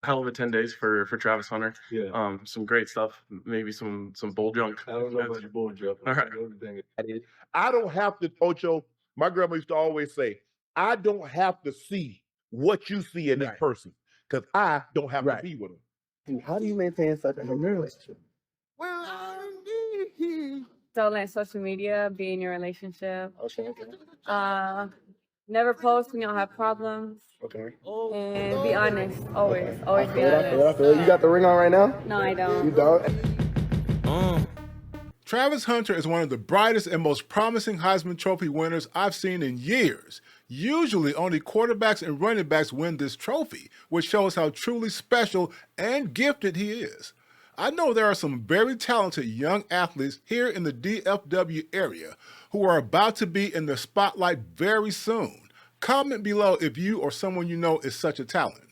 hell of a 10 days for Travis Hunter. Yeah. Some great stuff. Maybe some bull junk. I don't know about your bull jump. All right. Everything. I don't have to, Ocho. My grandma used to always say, I don't have to see what you see in this person because I don't have to be with them. How do you maintain such a relationship? Don't let social media be in your relationship. Okay. Never post when y'all have problems. Okay. And be honest. Always. Always be I feel honest. it. You got the ring on right now? No, I You don't. don't? Travis Hunter is one of the brightest and most promising Heisman Trophy winners I've seen in years. Usually only quarterbacks and running backs win this trophy, which shows how truly special and gifted he is. I know there are some very talented young athletes here in the DFW area who are about to be in the spotlight very soon. Comment below if you or someone you know is such a talent.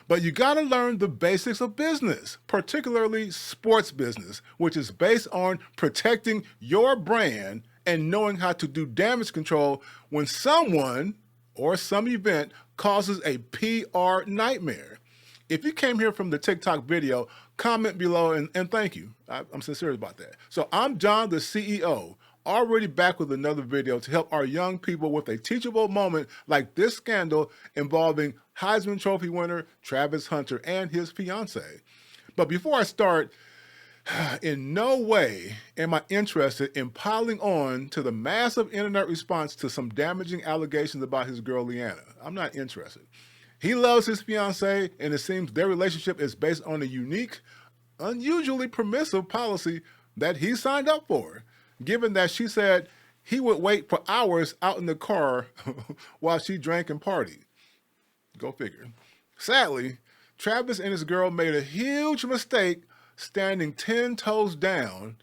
But you gotta learn the basics of business, particularly sports business, which is based on protecting your brand and knowing how to do damage control when someone or some event causes a PR nightmare. If you came here from the TikTok video, comment below and thank you. I'm sincere about that. So I'm John, the CEO, already back with another video to help our young people with a teachable moment like this scandal involving Heisman Trophy winner Travis Hunter and his fiance. But before I start, in no way am I interested in piling on to the massive internet response to some damaging allegations about his girl Leanna. I'm not interested. He loves his fiance, and it seems their relationship is based on a unique, unusually permissive policy that he signed up for, given that she said he would wait for hours out in the car while she drank and partied. Go figure. Sadly, Travis and his girl made a huge mistake standing 10 toes down,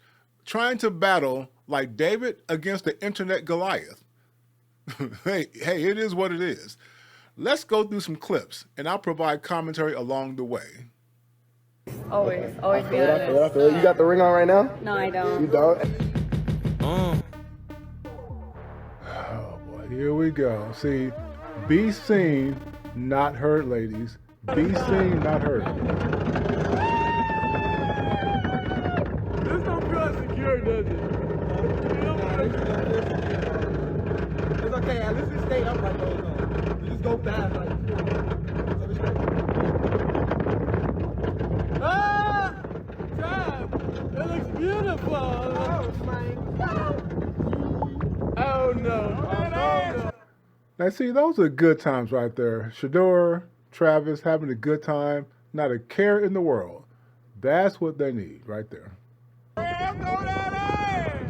trying to battle like David against the internet Goliath. Hey, it is what it is. Let's go through some clips, and I'll provide commentary along the way. Always. Always be I feel honest. it. You got the ring on right now? No, I You don't. don't? Oh boy, here we go. See, be seen, not heard, ladies. Be seen, not heard. This don't feel secure, does it? It's okay. At least it stay up like those. You just go fast like Ah! Trav! It looks beautiful! Oh my God! Oh no! Oh no! Now see, those are good times right there. Shador, Travis having a good time, not a care in the world. That's what they need right there.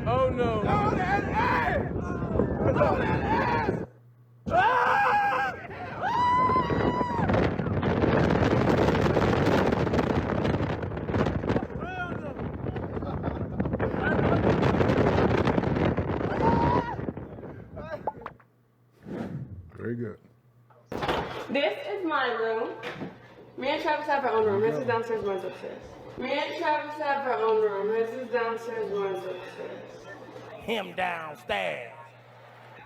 Oh no! Throw that ass! Throw that ass! Ah! Very good. This is my room. Me and Travis have our own room. This is downstairs, mine's upstairs. Me and Travis have our own room. This is downstairs, mine's upstairs. Him downstairs.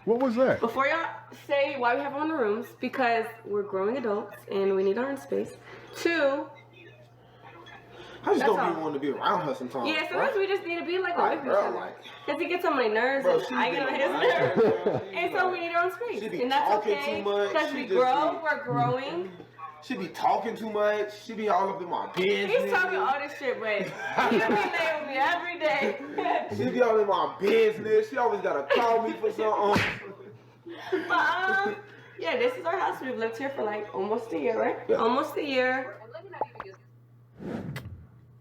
What was that? Before y'all say why we have our own rooms, because we're growing adults and we need our own space. Two, I just That's don't all. even want to be around her sometimes. yeah, sometimes we just need to be like Like, away from each bro, other. like, Because he gets on my nerves bro, and she I be get on on his my nerves. nerves. And so we need our own space. She be And that's talking okay. too much. Because She we just grow, be- we're growing. She be talking too much. She be all up in my business. He's talking all this shit, but he be there with me every day. She be all in my business. She always gotta call me for something. But yeah, this is our house. We've lived here for like almost a year, right? Yeah. Almost a year.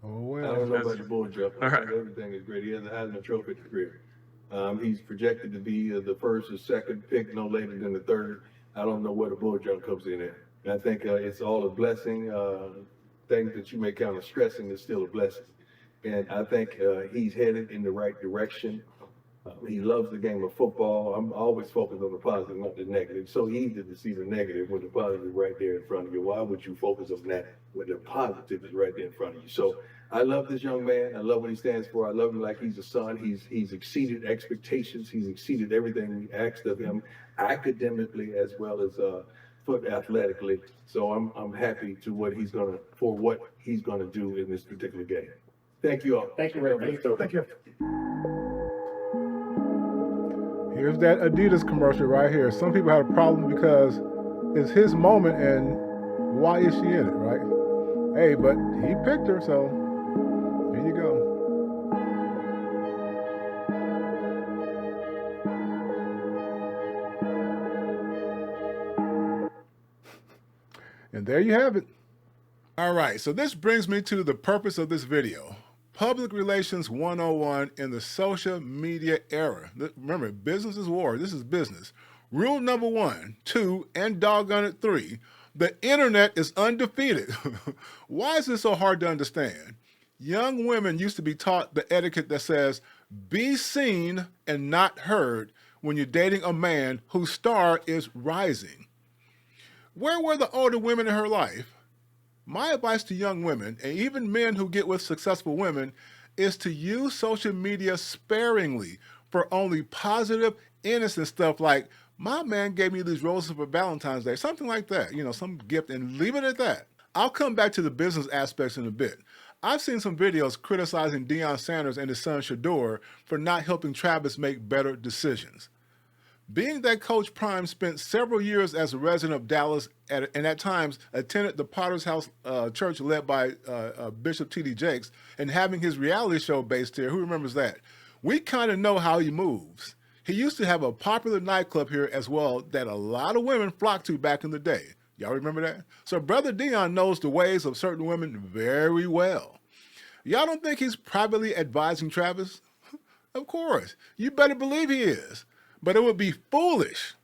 Oh I well. don't know about your bull jump. All right. Everything is great. He has a trophy career. He's projected to be the first or second pick, no later than the third. I don't know where the bull jump comes in at. And I think it's all a blessing. Things that you may count as stressing is still a blessing. And I think he's headed in the right direction. He loves the game of football. I'm always focused on the positive, not the negative. So easy to see the negative when the positive is right there in front of you. Why would you focus on that when the positive is right there in front of you? So I love this young man. I love what he stands for. I love him like he's a son. He's exceeded expectations. He's exceeded everything we asked of him, academically as well as foot athletically. So I'm happy to what he's gonna do in this particular game. Thank you all. Thank you very much. Thank you. Here's that Adidas commercial right here. Some people had a problem because it's his moment and why is she in it, right? Hey, but he picked her, so here you go. And there you have it. All right, so this brings me to the purpose of this video. Public Relations 101 in the social media era. Remember, business is war. This is business. Rule number 1, 2, and doggone it 3. The internet is undefeated. Why is this so hard to understand? Young women used to be taught the etiquette that says, be seen and not heard when you're dating a man whose star is rising. Where were the older women in her life? My advice to young women, and even men who get with successful women, is to use social media sparingly for only positive, innocent stuff like, my man gave me these roses for Valentine's Day, something like that, you know, some gift, and leave it at that. I'll come back to the business aspects in a bit. I've seen some videos criticizing Deion Sanders and his son Shador for not helping Travis make better decisions. Being that Coach Prime spent several years as a resident of Dallas and at times attended the Potter's House church led by Bishop T.D. Jakes and having his reality show based here, who remembers that? We kind of know how he moves. He used to have a popular nightclub here as well that a lot of women flocked to back in the day. Y'all remember that? So Brother Deion knows the ways of certain women very well. Y'all don't think he's privately advising Travis? Of course. You better believe he is. But it would be foolish.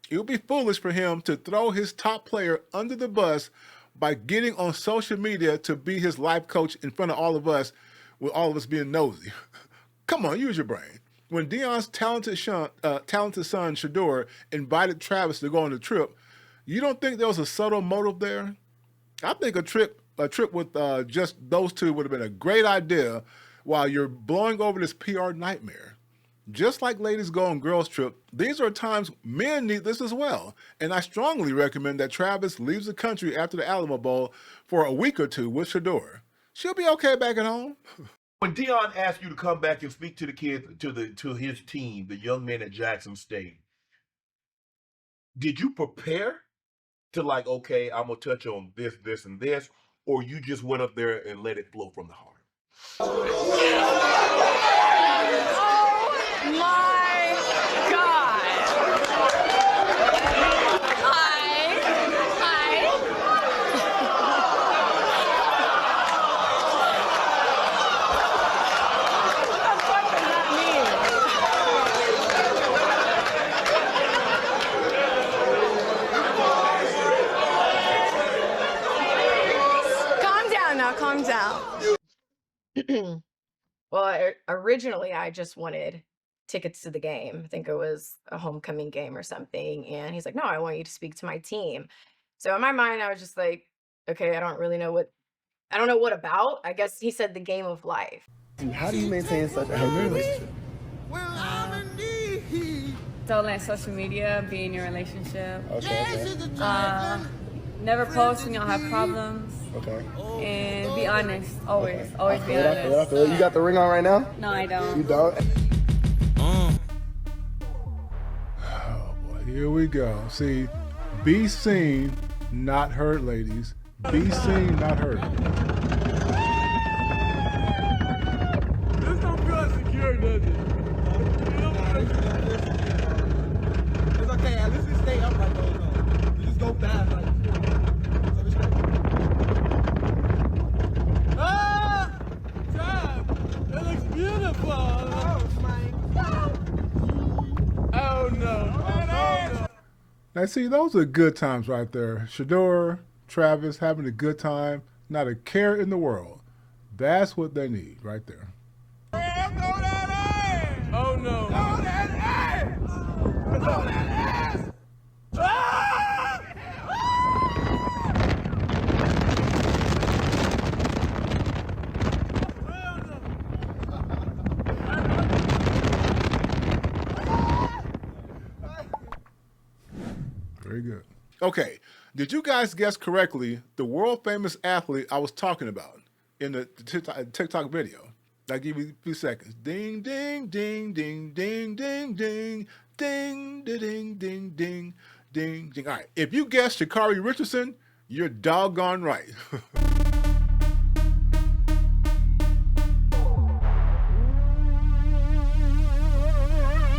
It would be foolish for him to throw his top player under the bus by getting on social media to be his life coach in front of all of us, with all of us being nosy. Come on, use your brain. When Deion's talented son, Shador, invited Travis to go on the trip, you don't think there was a subtle motive there? I think a trip with just those two would have been a great idea while you're blowing over this PR nightmare. Just like ladies go on girls' trip, these are times men need this as well. And I strongly recommend that Travis leaves the country after the Alamo Bowl for a week or two with Shador. She'll be okay back at home. When Deion asked you to come back and speak to the kids, to his team, the young men at Jackson State, did you prepare to like, okay, I'm gonna touch on this, this, and this, or you just went up there and let it flow from the heart? My God. What the fuck does that mean? Calm down now, calm down. Well, originally I just wanted tickets to the game. I think it was a homecoming game or something. And he's like, no, I want you to speak to my team. So in my mind, I was just like, okay, I don't know what about. I guess he said the game of life. How do you maintain such a healthy relationship? Don't let social media be in your relationship. Okay. Never post when y'all have problems. Okay. And be honest, always. Okay. Always be honest. I feel it. You got the ring on right now? No, I don't. You don't? Oh boy, here we go. See, be seen, not heard, ladies. Be seen, not heard. This don't feel insecure, does it? It's okay, at least we stay up like those. We just go fast like it looks beautiful. Oh my God. Oh no. Now see, those are good times right there. Shador, Travis having a good time, not a care in the world. That's what they need right there. Oh no. Throw that ass. Throw that ass. Ah! Very good. Okay, Did you guys guess correctly the world famous athlete I was talking about in the TikTok video? I'll give you a few seconds. Ding, ding, ding, ding, ding, ding, ding, ding, ding, ding, ding, ding, ding, ding. All right, if you guessed Shakari Richardson, you're doggone right.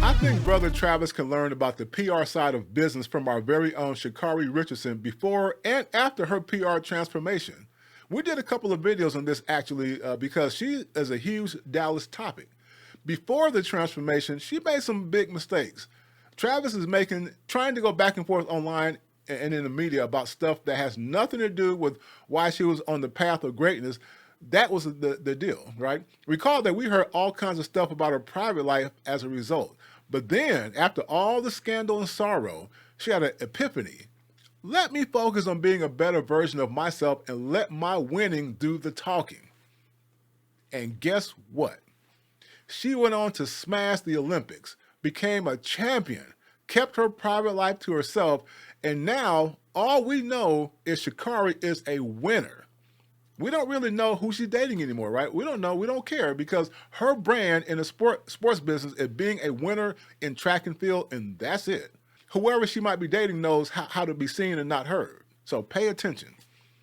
I think Brother Travis can learn about the PR side of business from our very own Shakari Richardson before and after her PR transformation. We did a couple of videos on this actually because she is a huge Dallas topic. Before the transformation, she made some big mistakes. Travis is trying to go back and forth online and in the media about stuff that has nothing to do with why she was on the path of greatness. That was the deal, right? Recall that we heard all kinds of stuff about her private life as a result. But then, after all the scandal and sorrow, she had an epiphany. Let me focus on being a better version of myself and let my winning do the talking. And guess what? She went on to smash the Olympics, became a champion, kept her private life to herself, and now all we know is Shakari is a winner. We don't really know who she's dating anymore, right? We don't know. We don't care because her brand in the sports business is being a winner in track and field, and that's it. Whoever she might be dating knows how to be seen and not heard. So pay attention.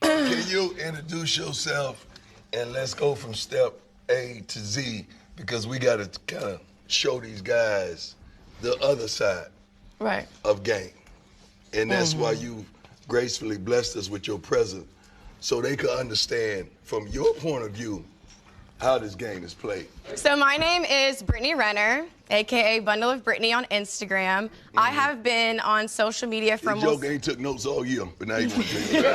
Can you introduce yourself and let's go from step A to Z because we got to kind of show these guys the other side of game. And that's why you gracefully blessed us with your presence so they could understand from your point of view how this game is played. So my name is Brittany Renner, aka Bundle of Brittany on Instagram. I have been on social media for This joke ain't took notes all year, but now you want to take it.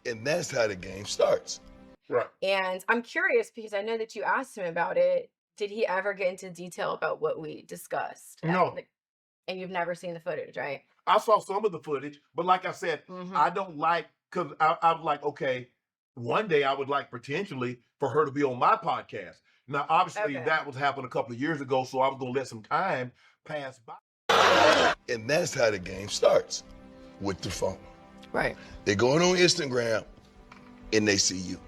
And that's how the game starts. Right. And I'm curious because I know that you asked him about it. Did he ever get into detail about what we discussed? No. And you've never seen the footage, right? I saw some of the footage, but like I said, I don't like, because I'm like, okay, one day I would like potentially for her to be on my podcast. Now, obviously, that was happened a couple of years ago, so I was going to let some time pass by. And that's how the game starts, with the phone. Right. They're going on Instagram, and they see you.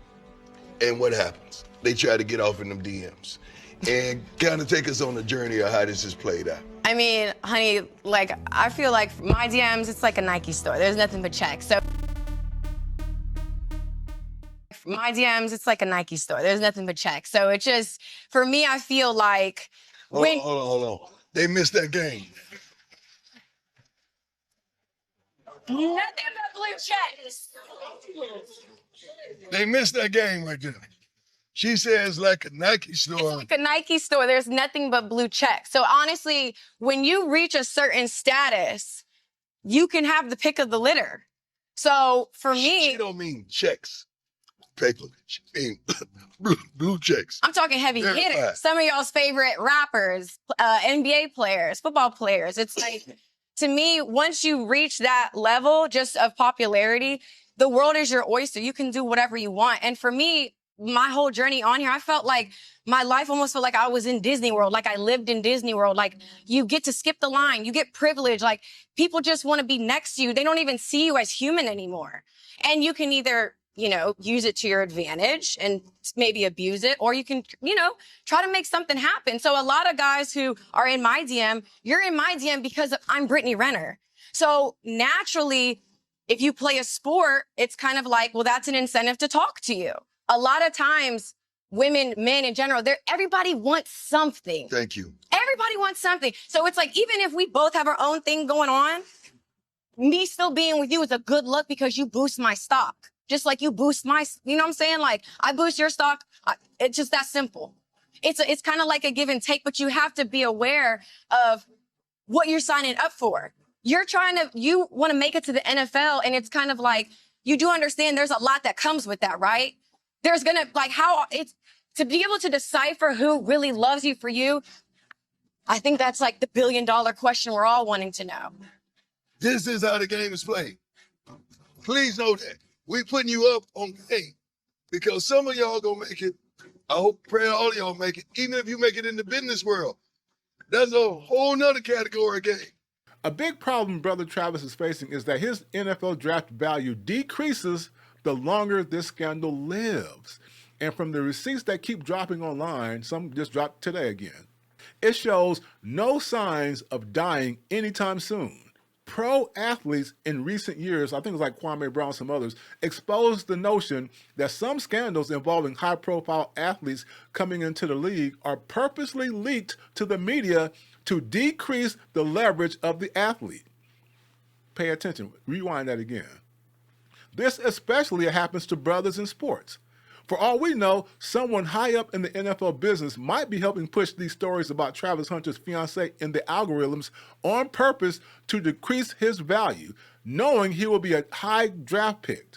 And what happens? They try to get off in them DMs. And kind of take us on the journey of how this is played out. I mean, honey, like, I feel like my DMs, it's like a Nike store. There's nothing but checks. So my DMs, it's like a Nike store. There's nothing but checks. So it just, for me, I feel like Hold on. They missed that game. Nothing but blue checks. They missed that game right there. She says like a Nike store. It's like a Nike store. There's nothing but blue checks. So honestly, when you reach a certain status, you can have the pick of the litter. So for me, She don't mean checks, paper. She mean blue checks. I'm talking heavy hitters. Some of y'all's favorite rappers, NBA players, football players. It's like, to me, once you reach that level just of popularity, the world is your oyster. You can do whatever you want. And for me, my whole journey on here, I felt like my life almost felt like I was in Disney World, like I lived in Disney World. Like, you get to skip the line, you get privilege. Like, people just want to be next to you. They don't even see you as human anymore. And you can either, you know, use it to your advantage and maybe abuse it, or you can, you know, try to make something happen. So a lot of guys who are in my DM, you're in my DM because I'm Brittany Renner. So naturally, if you play a sport, it's kind of like, well, that's an incentive to talk to you. A lot of times, women, men in general, everybody wants something. Thank you. Everybody wants something. So it's like, even if we both have our own thing going on, me still being with you is a good look because you boost my stock. Just like you boost my, you know what I'm saying? Like, I boost your stock. It's just that simple. It's kind of like a give and take, but you have to be aware of what you're signing up for. You want to make it to the NFL, and it's kind of like, you do understand there's a lot that comes with that, right? There's gonna, like, how it's, to be able to decipher who really loves you for you, I think that's like the $1 billion question we're all wanting to know. This is how the game is played. Please know that. We putting you up on game because some of y'all gonna make it I hope, pray all of y'all make it, even if you make it in the business world. That's a whole nother category of game. A big problem Brother Travis is facing is that his NFL draft value decreases the longer this scandal lives. And from the receipts that keep dropping online, some just dropped today again, it shows no signs of dying anytime soon. Pro athletes in recent years, I think it was like Kwame Brown and some others, exposed the notion that some scandals involving high-profile athletes coming into the league are purposely leaked to the media to decrease the leverage of the athlete. Pay attention. Rewind that again. This especially happens to brothers in sports. For all we know, someone high up in the NFL business might be helping push these stories about Travis Hunter's fiancée in the algorithms on purpose to decrease his value, knowing he will be a high draft pick.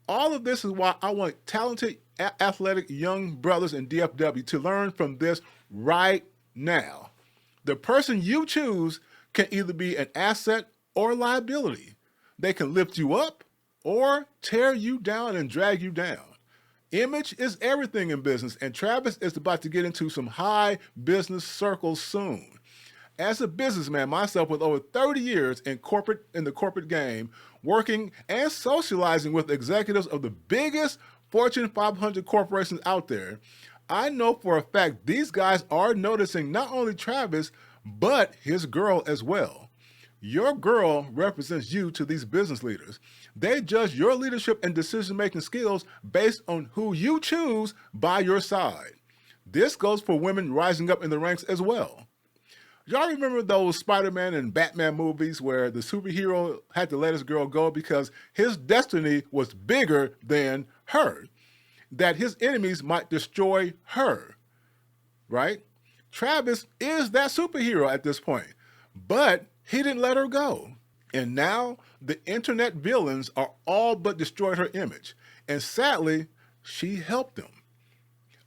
All of this is why I want talented, athletic young brothers in DFW to learn from this right now. The person you choose can either be an asset or a liability. They can lift you up or tear you down and drag you down. Image is everything in business, and Travis is about to get into some high business circles soon. As a businessman myself with over 30 years in the corporate game, working and socializing with executives of the biggest Fortune 500 corporations out there, I know for a fact these guys are noticing not only Travis, but his girl as well. Your girl represents you to these business leaders. They judge your leadership and decision-making skills based on who you choose by your side. This goes for women rising up in the ranks as well. Y'all remember those Spider-Man and Batman movies where the superhero had to let his girl go because his destiny was bigger than her, that his enemies might destroy her, right? Travis is that superhero at this point, but he didn't let her go. And now the internet villains are all but destroyed her image. And sadly, she helped them.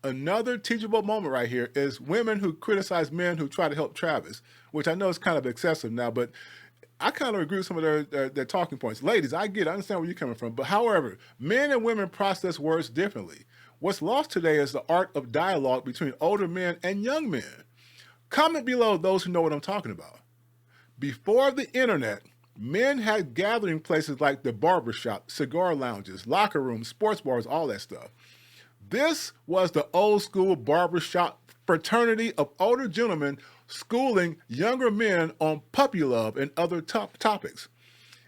Another teachable moment right here is women who criticize men who try to help Travis, which I know is kind of excessive now, but I kind of agree with some of their talking points. Ladies, I get it. I understand where you're coming from. But however, men and women process words differently. What's lost today is the art of dialogue between older men and young men. Comment below those who know what I'm talking about. Before the internet, men had gathering places like the barbershop, cigar lounges, locker rooms, sports bars, all that stuff. This was the old school barbershop fraternity of older gentlemen schooling younger men on puppy love and other topics.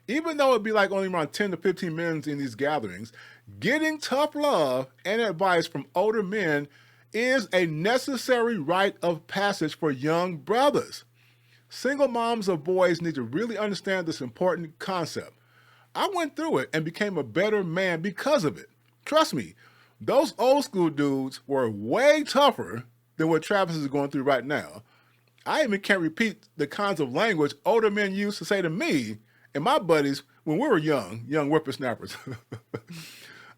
Even though it'd be like only around 10 to 15 men in these gatherings, getting tough love and advice from older men is a necessary rite of passage for young brothers. Single moms of boys need to really understand this important concept. I went through it and became a better man because of it. Trust me, those old school dudes were way tougher than what Travis is going through right now. I even can't repeat the kinds of language older men used to say to me and my buddies when we were young whippersnappers.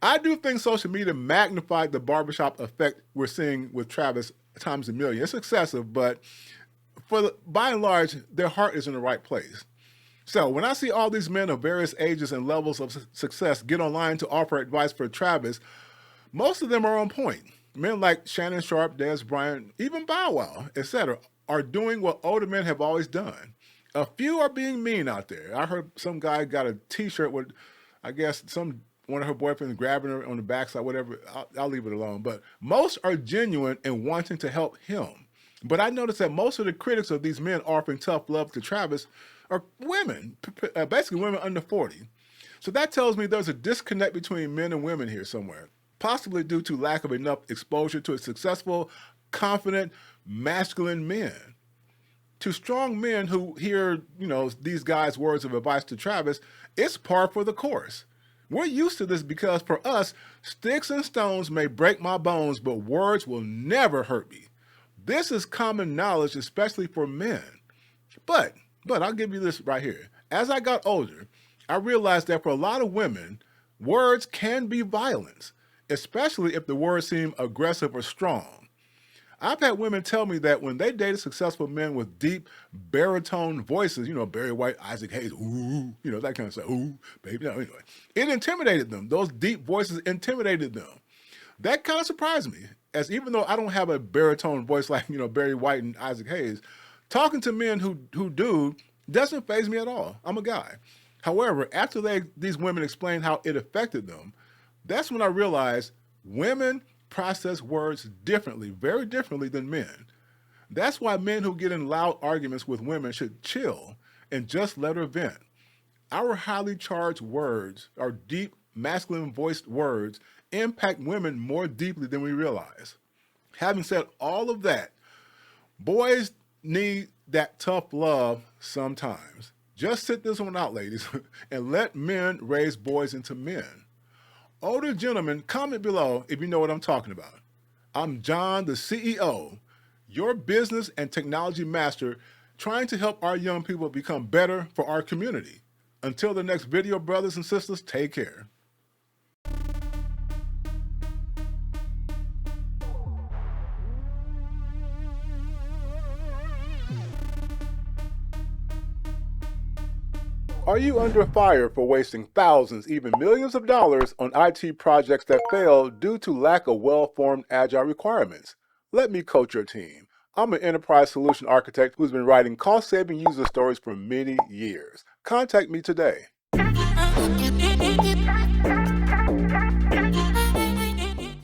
I do think social media magnified the barbershop effect we're seeing with Travis times a million. It's excessive, but by and large, their heart is in the right place. So when I see all these men of various ages and levels of success get online to offer advice for Travis, most of them are on point. Men like Shannon Sharp, Dez Bryant, even Bow Wow, etc., are doing what older men have always done. A few are being mean out there. I heard some guy got a t-shirt with, I guess, one of her boyfriends grabbing her on the backside, whatever. I'll leave it alone. But most are genuine and wanting to help him. But I noticed that most of the critics of these men offering tough love to Travis are women, basically women under 40. So that tells me there's a disconnect between men and women here somewhere, possibly due to lack of enough exposure to a successful, confident, masculine men. To strong men who hear, these guys' words of advice to Travis, it's par for the course. We're used to this because for us, sticks and stones may break my bones, but words will never hurt me. This is common knowledge, especially for men. But I'll give you this right here. As I got older, I realized that for a lot of women, words can be violence, especially if the words seem aggressive or strong. I've had women tell me that when they dated successful men with deep baritone voices, Barry White, Isaac Hayes, ooh, that kind of stuff, ooh, baby, anyway. It intimidated them. Those deep voices intimidated them. That kind of surprised me. as even though I don't have a baritone voice like, Barry White and Isaac Hayes, talking to men who do doesn't faze me at all. I'm a guy. However, after these women explained how it affected them, that's when I realized women process words differently, very differently than men. That's why men who get in loud arguments with women should chill and just let her vent. Our highly charged words, our deep, masculine voiced words, impact women more deeply than we realize. Having said all of that, boys need that tough love sometimes. Just sit this one out, ladies, and let men raise boys into men. Older gentlemen, comment below if you know what I'm talking about. I'm John, the CEO, your business and technology master, trying to help our young people become better for our community. Until the next video, brothers and sisters, take care. Are you under fire for wasting thousands, even millions of dollars on IT projects that fail due to lack of well-formed agile requirements? Let me coach your team. I'm an enterprise solution architect who's been writing cost-saving user stories for many years. Contact me today.